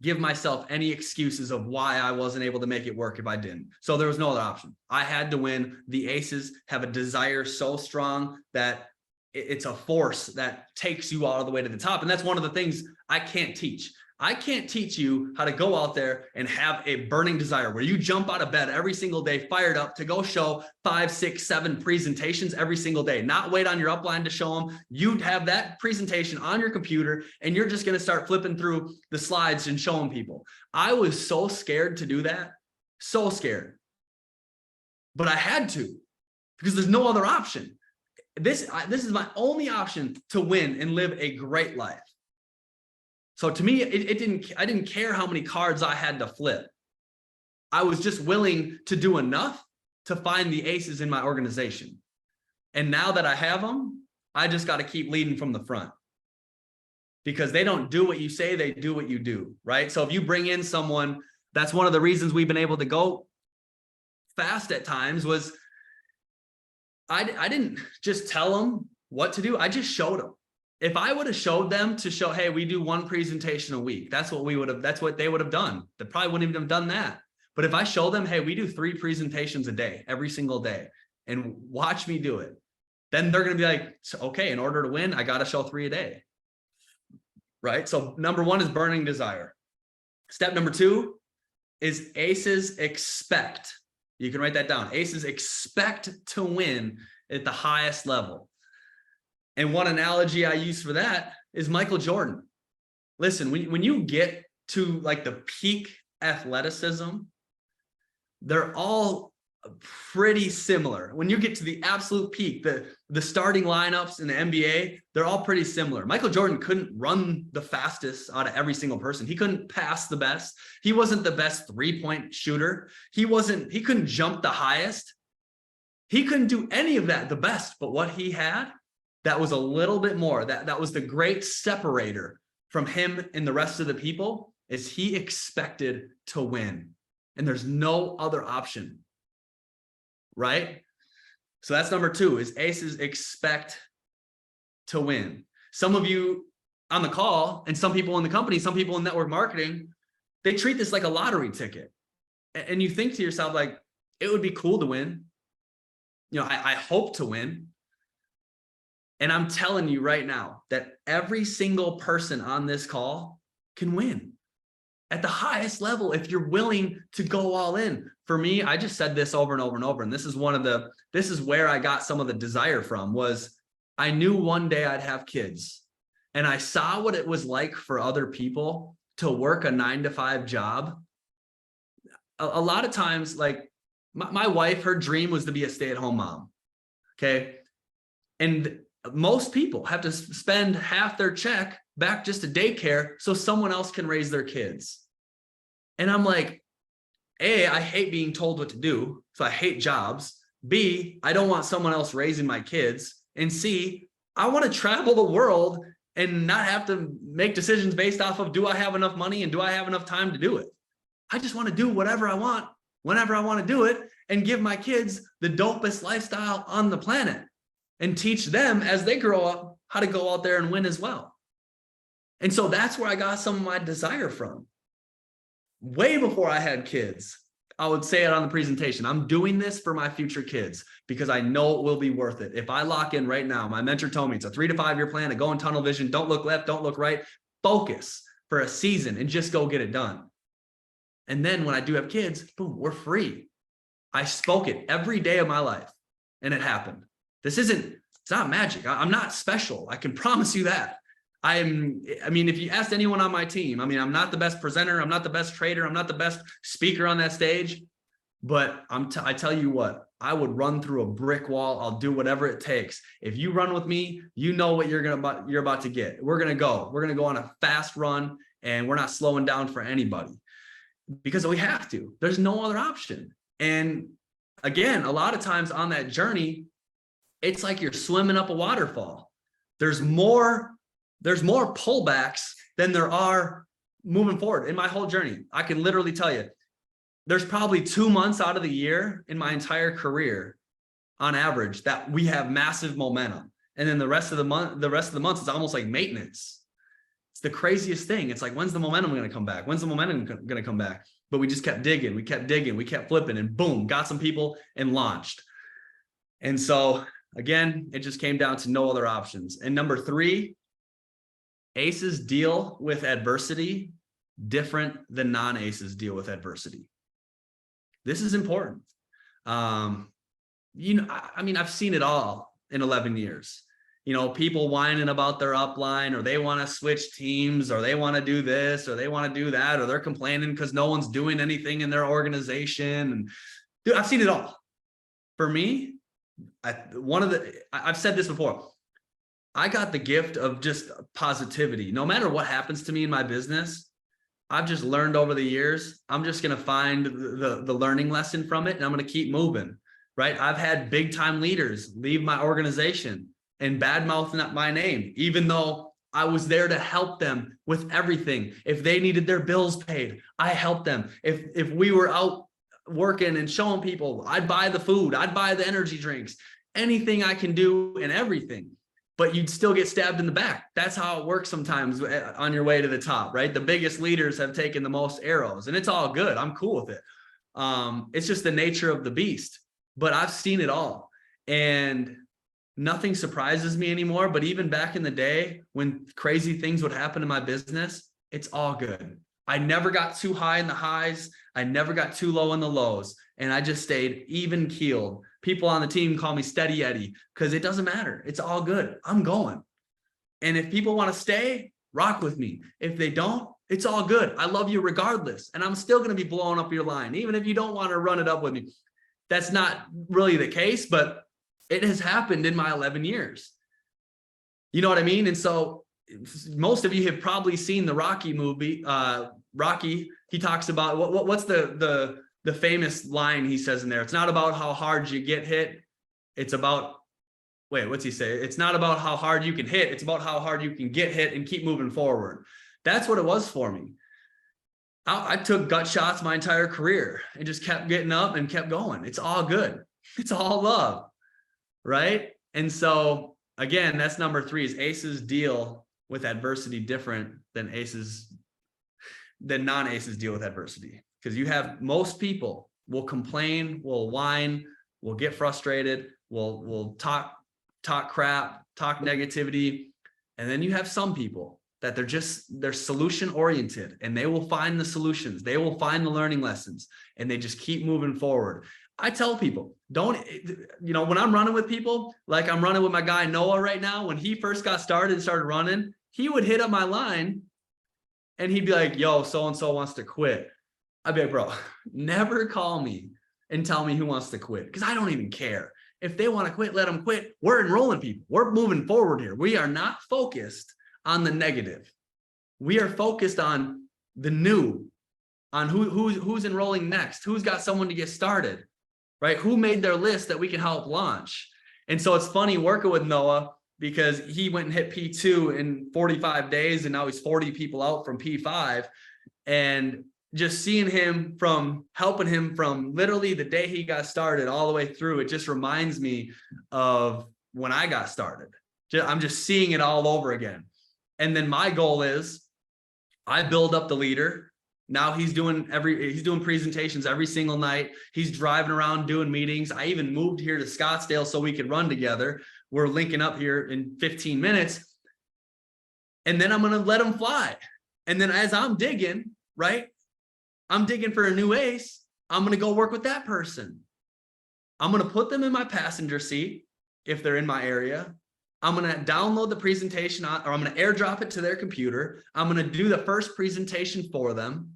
give myself any excuses of why I wasn't able to make it work if I didn't. So there was no other option. I had to win. The Aces have a desire so strong that it's a force that takes you all the way to the top. And that's one of the things I can't teach. I can't teach you how to go out there and have a burning desire where you jump out of bed every single day, fired up to go show 5, 6, 7 presentations every single day, not wait on your upline to show them. You'd have that presentation on your computer and you're just going to start flipping through the slides and showing people. I was so scared to do that. So scared. But I had to, because there's no other option. This is my only option to win and live a great life. So to me, I didn't care how many cards I had to flip. I was just willing to do enough to find the aces in my organization. And now that I have them, I just got to keep leading from the front, because they don't do what you say, they do what you do, right? So if you bring in someone, that's one of the reasons we've been able to go fast at times was I didn't just tell them what to do. I just showed them. If I would have showed them to show, hey, we do 1 presentation a week, that's what they would have done. They probably wouldn't even have done that. But if I show them, hey, we do 3 presentations a day, every single day, and watch me do it, then they're going to be like, okay, in order to win, I got to show 3 a day. Right? So number 1 is burning desire. Step number 2 is aces expect. You can write that down. Aces expect to win at the highest level. And one analogy I use for that is Michael Jordan. Listen, when you get to like the peak athleticism, they're all pretty similar. When you get to the absolute peak, the starting lineups in the NBA, they're all pretty similar. Michael Jordan couldn't run the fastest out of every single person. He couldn't pass the best. He wasn't the best 3-point shooter. He couldn't jump the highest. He couldn't do any of that the best, but what he had, that was a little bit more. That was the great separator from him and the rest of the people, is he expected to win. And there's no other option. Right? So that's number 2, is aces expect to win. Some of you on the call, and some people in the company, some people in network marketing, they treat this like a lottery ticket. And you think to yourself, like, it would be cool to win. You know, I hope to win. And I'm telling you right now that every single person on this call can win at the highest level if you're willing to go all in. For me, I just said this over and over and over. And this is where I got some of the desire from, was I knew one day I'd have kids, and I saw what it was like for other people to work a 9-to-5 job. A lot of times, like my wife, her dream was to be a stay-at-home mom. Okay. And most people have to spend half their check back just to daycare so someone else can raise their kids. And I'm like, A, I hate being told what to do, so I hate jobs. B, I don't want someone else raising my kids. And C, I want to travel the world and not have to make decisions based off of, do I have enough money and do I have enough time to do it? I just want to do whatever I want, whenever I want to do it, and give my kids the dopest lifestyle on the planet, and teach them as they grow up how to go out there and win as well. And so that's where I got some of my desire from. Way before I had kids, I would say it on the presentation, I'm doing this for my future kids because I know it will be worth it. If I lock in right now, my mentor told me it's a 3 to 5 year plan to go in tunnel vision, don't look left, don't look right, focus for a season and just go get it done. And then when I do have kids, boom, we're free. I spoke it every day of my life and it happened. It's not magic. I'm not special. I can promise you that. I mean, if you asked anyone on my team, I'm not the best presenter. I'm not the best trader. I'm not the best speaker on that stage, but I tell you what, I would run through a brick wall. I'll do whatever it takes. If you run with me, you know what you're about to get. We're going to go on a fast run, and we're not slowing down for anybody because we have to. There's no other option. And again, a lot of times on that journey, it's like you're swimming up a waterfall. There's more pullbacks than there are moving forward. In my whole journey, I can literally tell you, there's probably 2 months out of the year in my entire career on average that we have massive momentum. And then the rest of the months, it's almost like maintenance. It's the craziest thing. It's like, when's the momentum going to come back? When's the momentum going to come back? But we just kept digging. We kept digging. We kept flipping, and boom, got some people and launched. And so again, it just came down to no other options. And number 3, aces deal with adversity different than non-aces deal with adversity. This is important. I mean, I've seen it all in 11 years. People whining about their upline, or they want to switch teams, or they want to do this, or they want to do that, or they're complaining because no one's doing anything in their organization. And dude, I've seen it all. For me, I've said this before. I got the gift of just positivity. No matter what happens to me in my business, I've just learned over the years, I'm just going to find the learning lesson from it, and I'm going to keep moving. Right? I've had big time leaders leave my organization and badmouth my name, even though I was there to help them with everything. If they needed their bills paid, I helped them. If we were out working and showing people, I'd buy the food, I'd buy the energy drinks, anything I can do and everything. But you'd still get stabbed in the back. That's how it works sometimes on your way to the top, right? The biggest leaders have taken the most arrows, and it's all good. I'm cool with it. It's just the nature of the beast. But I've seen it all, and nothing surprises me anymore. But even back in the day when crazy things would happen in my business, it's all good. I never got too high in the highs. I never got too low in the lows. And I just stayed even keeled. People on the team call me Steady Eddie because it doesn't matter. It's all good. I'm going. And if people want to stay, rock with me. If they don't, it's all good. I love you regardless. And I'm still going to be blowing up your line, even if you don't want to run it up with me. That's not really the case, but it has happened in my 11 years. You know what I mean? And so most of you have probably seen the Rocky movie. Rocky, he talks about what's the famous line he says in there? It's not about how hard you get hit. It's about, what's he say? It's not about how hard you can hit. It's about how hard you can get hit and keep moving forward. That's what it was for me. I took gut shots my entire career and just kept getting up and kept going. It's all good. It's all love, right? And so again, that's number 3 is aces deal with adversity different than non-aces deal with adversity. Because you have most people will complain, will whine, will get frustrated, will talk crap, talk negativity. And then you have some people that they're solution oriented, and they will find the solutions. They will find the learning lessons, and they just keep moving forward. I tell people, when I'm running with people, like I'm running with my guy Noah right now, when he first got started and started running, he would hit up my line and he'd be like, yo, so-and-so wants to quit. I'd be like, bro, never call me and tell me who wants to quit, because I don't even care. If they want to quit, let them quit. We're enrolling people. We're moving forward here. We are not focused on the negative. We are focused on the new, on who's enrolling next, who's got someone to get started, right? Who made their list that we can help launch. And so it's funny working with Noah, because he went and hit P2 in 45 days, and now he's 40 people out from P5. And just seeing him helping him from literally the day he got started all the way through, it just reminds me of when I got started. I'm just seeing it all over again. And then my goal is I build up the leader. Now he's doing presentations every single night. He's driving around doing meetings. I even moved here to Scottsdale so we could run together. We're linking up here in 15 minutes. And then I'm going to let him fly. And then as I'm digging, right? I'm digging for a new ace. I'm going to go work with that person. I'm going to put them in my passenger seat if they're in my area. I'm going to download the presentation, or I'm going to airdrop it to their computer. I'm going to do the first presentation for them.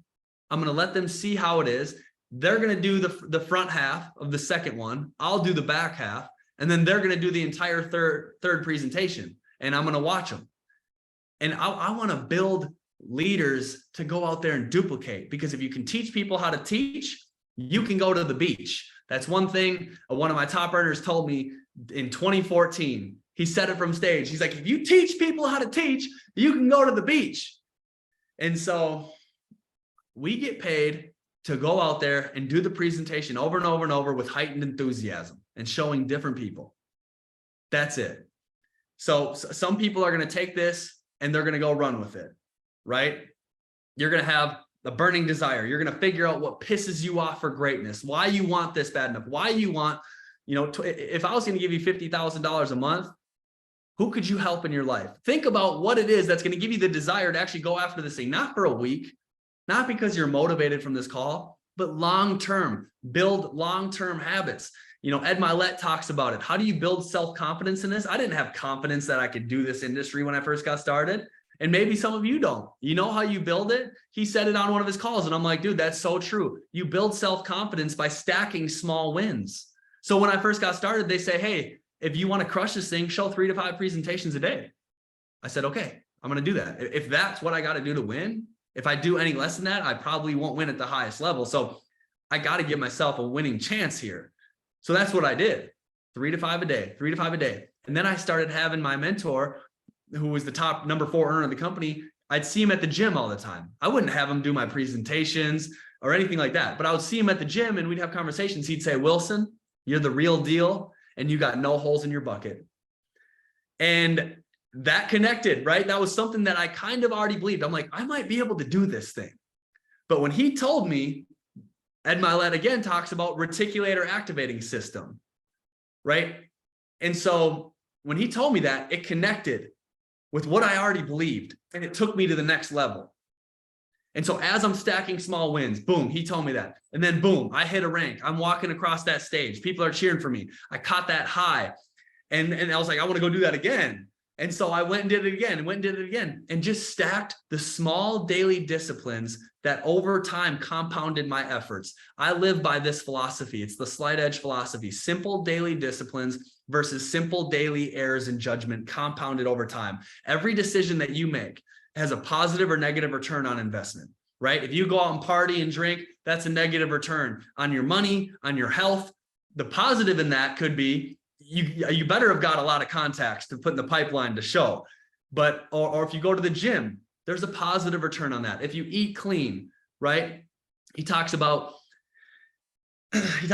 I'm going to let them see how it is. They're going to do the front half of the second one. I'll do the back half. And then they're going to do the entire third presentation. And I'm going to watch them. And I want to build leaders to go out there and duplicate, because if you can teach people how to teach, you can go to the beach. That's one thing one of my top earners told me in 2014. He said it from stage. He's like, if you teach people how to teach, you can go to the beach. And so we get paid to go out there and do the presentation over and over and over with heightened enthusiasm and showing different people. That's it. So some people are going to take this and they're going to go run with it, right? You're going to have a burning desire. You're going to figure out what pisses you off for greatness, why you want this bad enough, why you want, if I was going to give you $50,000 a month, who could you help in your life? Think about what it is that's going to give you the desire to actually go after this thing, not for a week, not because you're motivated from this call, but long-term, build long-term habits. Ed Milet talks about it. How do you build self-confidence in this? I didn't have confidence that I could do this industry when I first got started. And maybe some of you don't. You know how you build it? He said it on one of his calls. And I'm like, dude, that's so true. You build self-confidence by stacking small wins. So when I first got started, they say, hey, if you want to crush this thing, show 3 to 5 presentations a day. I said, okay, I'm going to do that. If that's what I got to do to win, if I do any less than that, I probably won't win at the highest level. So I got to give myself a winning chance here. So that's what I did. 3 to 5 a day, 3 to 5 a day. And then I started having my mentor, who was the top number 4 earner in the company. I'd see him at the gym all the time. I wouldn't have him do my presentations or anything like that, but I would see him at the gym and we'd have conversations. He'd say, Wilson, you're the real deal and you got no holes in your bucket. And that connected, right? That was something that I kind of already believed. I'm like, I might be able to do this thing. But when he told me, Ed Milet again talks about reticulator activating system, right? And so when he told me that, it connected with what I already believed, and it took me to the next level. And so as I'm stacking small wins, boom, he told me that. And then boom, I hit a rank. I'm walking across that stage. People are cheering for me. I caught that high. And I was like, I want to go do that again. And so I went and did it again and went and did it again and just stacked the small daily disciplines that over time compounded my efforts. I live by this philosophy. It's the slight edge philosophy. Simple daily disciplines versus simple daily errors in judgment compounded over time. Every decision that you make has a positive or negative return on investment, right? If you go out and party and drink, that's a negative return on your money, on your health. The positive in that could be you better have got a lot of contacts to put in the pipeline to show. But or if you go to the gym, there's a positive return on that. If you eat clean, right? He talks about if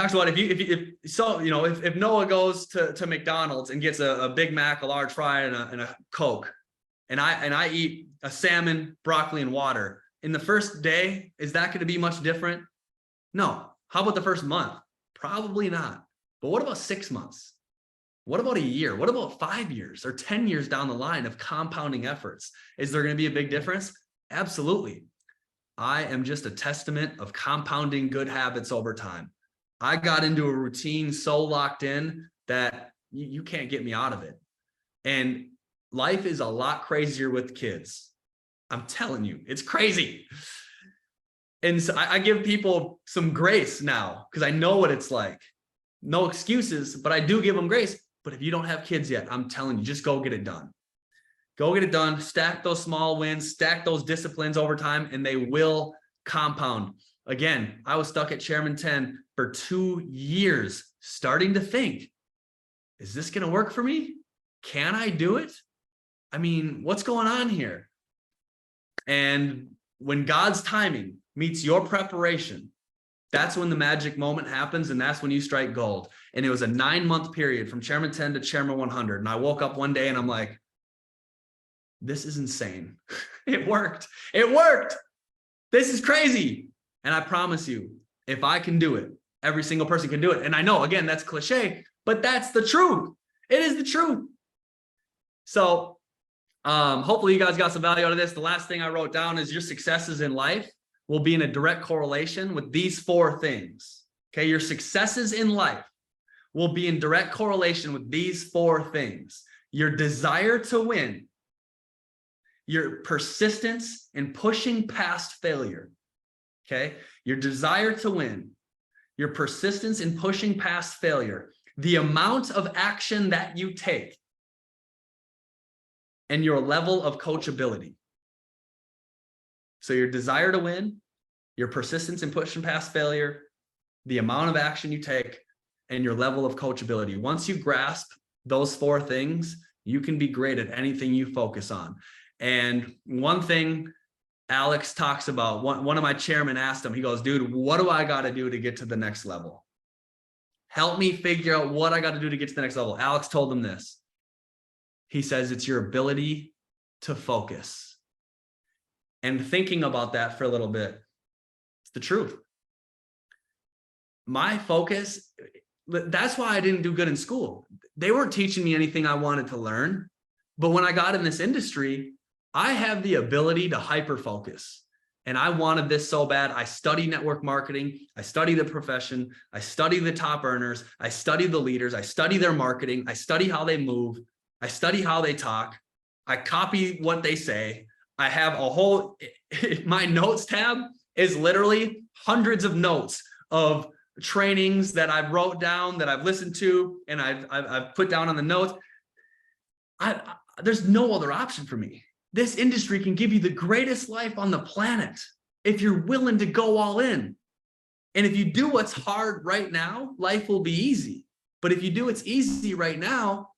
Noah goes to McDonald's and gets a Big Mac, a large fry, and a Coke, and I eat a salmon, broccoli, and water, in the first day, is that going to be much different? No. How about the first month? Probably not. But what about 6 months? What about a year? What about 5 years or 10 years down the line of compounding efforts? Is there going to be a big difference? Absolutely. I am just a testament of compounding good habits over time. I got into a routine so locked in that you can't get me out of it. And life is a lot crazier with kids. I'm telling you, it's crazy. And so I give people some grace now because I know what it's like. No excuses, but I do give them grace. But if you don't have kids yet, I'm telling you, just go get it done. Go get it done. Stack those small wins, stack those disciplines over time, and they will compound. Again, I was stuck at Chairman 10 for 2 years, starting to think, is this going to work for me? Can I do it? I mean, what's going on here? And when God's timing meets your preparation, that's when the magic moment happens, and that's when you strike gold. And it was a 9-month period from Chairman 10 to Chairman 100. And I woke up one day and I'm like, this is insane. It worked. It worked. This is crazy. And I promise you, if I can do it, every single person can do it. And I know, again, that's cliche, but that's the truth. It is the truth. So hopefully you guys got some value out of this. The last thing I wrote down is your successes in life will be in a direct correlation with these 4 things. Okay, your successes in life will be in direct correlation with these 4 things. Your desire to win, your persistence in pushing past failure. Okay, your desire to win, your persistence in pushing past failure, the amount of action that you take, and your level of coachability. So your desire to win, your persistence in pushing past failure, the amount of action you take, and your level of coachability. Once you grasp those 4 things, you can be great at anything you focus on. And one thing Alex talks about, one of my chairmen asked him, he goes, dude, what do I got to do to get to the next level? Help me figure out what I got to do to get to the next level. Alex told him this. He says, it's your ability to focus. And thinking about that for a little bit, it's the truth. My focus, that's why I didn't do good in school. They weren't teaching me anything I wanted to learn. But when I got in this industry, I have the ability to hyper focus. And I wanted this so bad. I study network marketing. I study the profession. I study the top earners. I study the leaders. I study their marketing. I study how they move. I study how they talk. I copy what they say. I have a whole, my notes tab is literally hundreds of notes of trainings that I wrote down, that I've listened to, and I've put down on the notes. There's no other option for me. This industry can give you the greatest life on the planet if you're willing to go all in. And if you do what's hard right now, life will be easy. But if you do what's easy right now,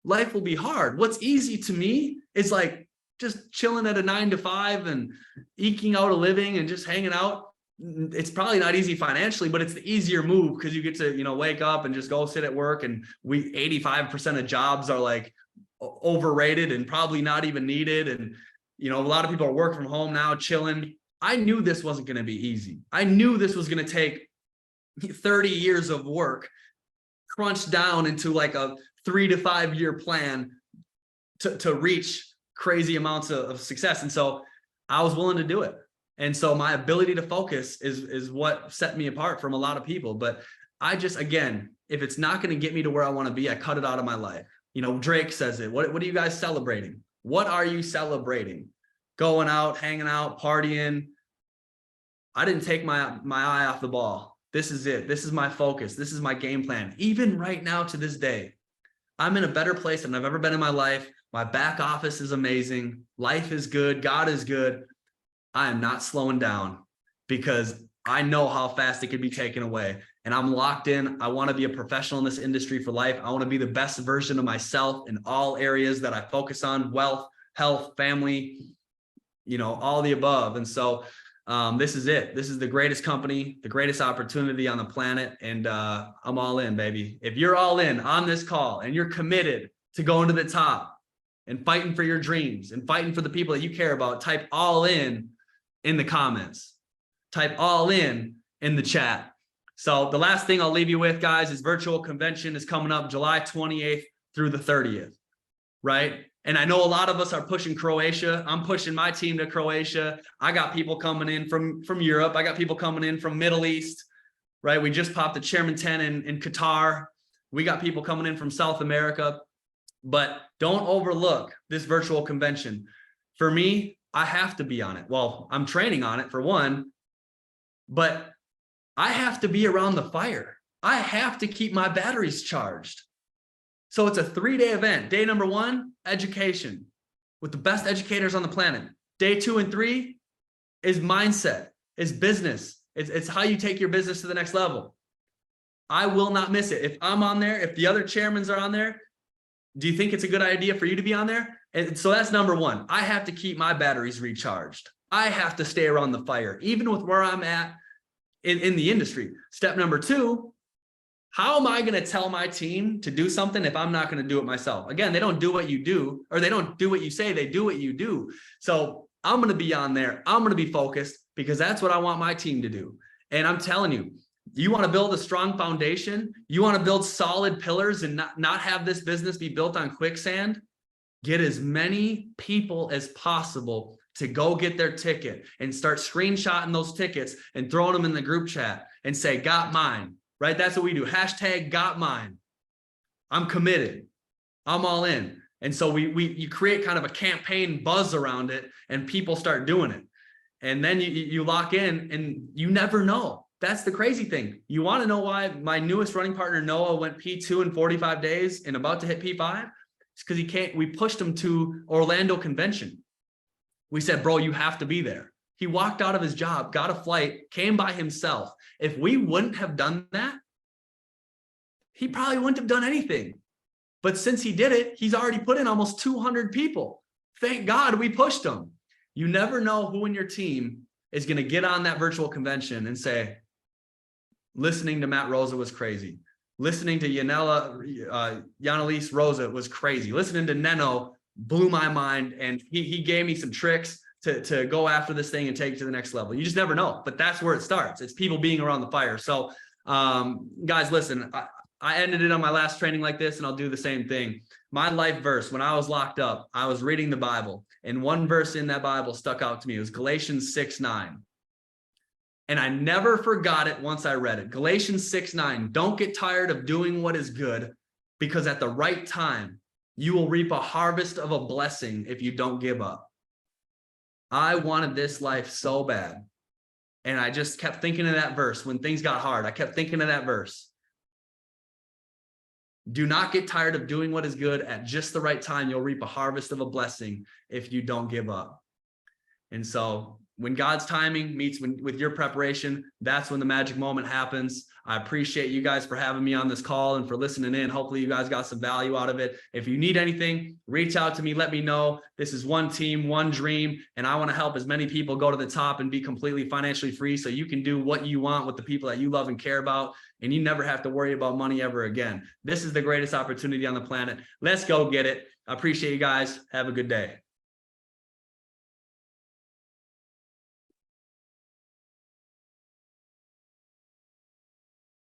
life will be hard. What's easy to me is like just chilling at a 9 to 5 and eking out a living and just hanging out. It's probably not easy financially, but it's the easier move because you get to, wake up and just go sit at work. And 85% of jobs are like overrated and probably not even needed. And, a lot of people are working from home now, chilling. I knew this wasn't going to be easy. I knew this was going to take 30 years of work crunched down into like a 3 to 5 year plan to reach crazy amounts of success. And so I was willing to do it. And so my ability to focus is what set me apart from a lot of people. But I just, again, if it's not going to get me to where I want to be, I cut it out of my life. Drake says it. What are you guys celebrating? What are you celebrating? Going out, hanging out, partying. I didn't take my eye off the ball. This is it. This is my focus. This is my game plan. Even right now to this day, I'm in a better place than I've ever been in my life. My back office is amazing. Life is good. God is good. I am not slowing down because I know how fast it could be taken away. And I'm locked in. I want to be a professional in this industry for life. I want to be the best version of myself in all areas that I focus on: wealth, health, family, all the above. And so this is it. This is the greatest company, the greatest opportunity on the planet. And I'm all in, baby. If you're all in on this call and you're committed to going to the top and fighting for your dreams and fighting for the people that you care about, type all in the comments. Type all in the chat. So the last thing I'll leave you with, guys, is virtual convention is coming up July 28th through the 30th, right? And I know a lot of us are pushing Croatia. I'm pushing my team to Croatia. I got people coming in from Europe. I got people coming in from Middle East, right? We just popped the Chairman 10 in Qatar. We got people coming in from South America. But don't overlook this virtual convention. For me, I have to be on it. Well, I'm training on it for one, but I have to be around the fire. I have to keep my batteries charged. So it's a 3-day event. Day number 1, education with the best educators on the planet. Day 2 and 3 is mindset, is business. It's how you take your business to the next level. I will not miss it. If I'm on there, if the other chairmans are on there, do you think it's a good idea for you to be on there? And so that's number 1. I have to keep my batteries recharged. I have to stay around the fire, even with where I'm at in the industry. Step number 2, how am I going to tell my team to do something if I'm not going to do it myself? Again, they don't do what you do, or they don't do what you say, they do what you do. So I'm going to be on there. I'm going to be focused because that's what I want my team to do. And I'm telling you, you want to build a strong foundation, you want to build solid pillars and not have this business be built on quicksand, get as many people as possible to go get their ticket and start screenshotting those tickets and throwing them in the group chat and say, got mine, right? That's what we do. Hashtag got mine. I'm committed. I'm all in. And so you create kind of a campaign buzz around it and people start doing it. And then you lock in and you never know. That's the crazy thing. You want to know why my newest running partner, Noah, went P2 in 45 days and about to hit P5? It's because we pushed him to Orlando convention. We said, bro, you have to be there. He walked out of his job, got a flight, came by himself. If we wouldn't have done that, he probably wouldn't have done anything. But since he did it, he's already put in almost 200 people. Thank God we pushed him. You never know who in your team is going to get on that virtual convention and say, listening to Matt Rosa was crazy. Listening to Yanelise Rosa was crazy. Listening to Neno blew my mind, and he gave me some tricks to go after this thing and take it to the next level. You just never know, but that's where it starts. It's people being around the fire. So guys, listen, I ended it on my last training like this, and I'll do the same thing. My life verse, when I was locked up, I was reading the Bible, and one verse in that Bible stuck out to me. It was Galatians 6:9. And I never forgot it once I read it. Galatians 6:9. Don't get tired of doing what is good, because at the right time, you will reap a harvest of a blessing if you don't give up. I wanted this life so bad. And I just kept thinking of that verse. When things got hard, I kept thinking of that verse. Do not get tired of doing what is good. At just the right time, you'll reap a harvest of a blessing if you don't give up. And so when God's timing meets with your preparation, that's when the magic moment happens. I appreciate you guys for having me on this call and for listening in. Hopefully you guys got some value out of it. If you need anything, reach out to me. Let me know. This is one team, one dream, and I want to help as many people go to the top and be completely financially free so you can do what you want with the people that you love and care about, and you never have to worry about money ever again. This is the greatest opportunity on the planet. Let's go get it. I appreciate you guys. Have a good day.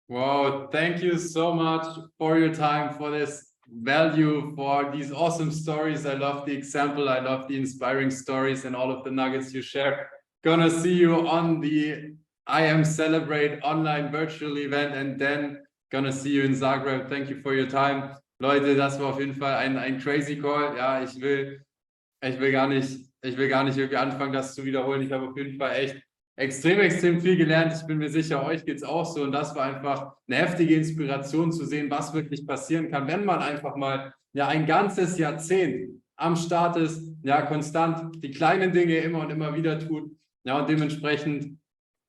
Wow, thank you so much for your time, for this value, for these awesome stories. I love the example. I love the inspiring stories and all of the nuggets you share. Gonna see you on the I Am Celebrate online virtual event, and then gonna see you in Zagreb. Thank you for your time. Leute, das war auf jeden Fall ein crazy Call. Ja, ich will gar nicht irgendwie anfangen, das zu wiederholen. Ich habe auf jeden Fall echt extrem viel gelernt. Ich bin mir sicher, euch geht es auch so. Und das war einfach eine heftige Inspiration zu sehen, was wirklich passieren kann, wenn man einfach mal ja ein ganzes Jahrzehnt am Start ist, ja konstant die kleinen Dinge immer und immer wieder tut. Ja, und dementsprechend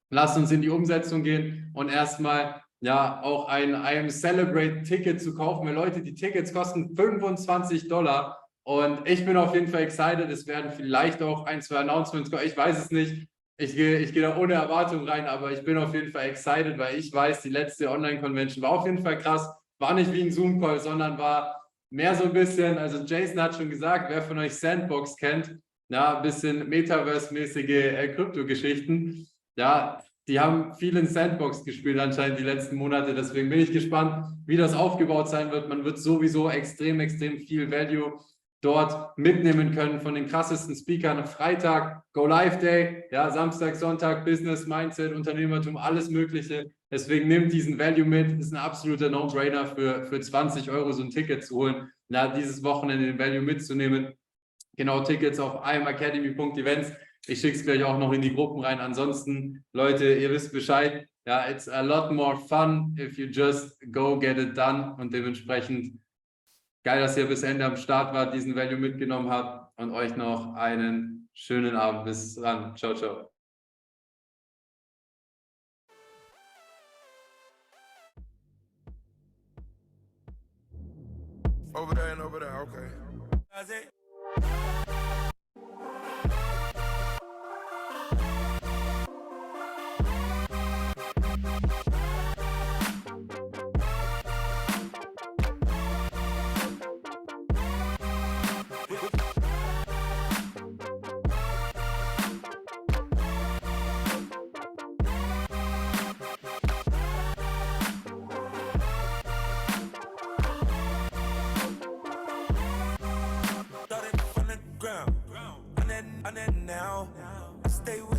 lasst uns in die Umsetzung gehen und erstmal ja auch ein I Am Celebrate Ticket zu kaufen. Weil Leute, die Tickets kosten $25. Und ich bin auf jeden Fall excited. Es werden vielleicht auch 1, 2 Announcements kommen. Ich weiß es nicht. Ich gehe da ohne Erwartung rein, aber ich bin auf jeden Fall excited, weil ich weiß, die letzte Online-Convention war auf jeden Fall krass. War nicht wie ein Zoom-Call, sondern war mehr so ein bisschen, also Jason hat schon gesagt, wer von euch Sandbox kennt, ja, ein bisschen Metaverse-mäßige Krypto-Geschichten. Ja, die haben viel in Sandbox gespielt anscheinend die letzten Monate. Deswegen bin ich gespannt, wie das aufgebaut sein wird. Man wird sowieso extrem viel Value dort mitnehmen können von den krassesten Speakern. Freitag, Go Live Day, ja, Samstag, Sonntag, Business, Mindset, Unternehmertum, alles Mögliche. Deswegen nimmt diesen Value mit. Das ist ein absoluter No-Brainer für 20 € so ein Ticket zu holen. Ja, dieses Wochenende den Value mitzunehmen. Genau, Tickets auf imacademy.events. Ich schicke es gleich auch noch in die Gruppen rein. Ansonsten, Leute, ihr wisst Bescheid. Ja, it's a lot more fun if you just go get it done. Und dementsprechend geil, dass ihr bis Ende am Start wart, diesen Value mitgenommen habt, und euch noch einen schönen Abend. Bis dann. Ciao, ciao. Over there and over there, okay. That's it. Started from the ground, and then now I stay with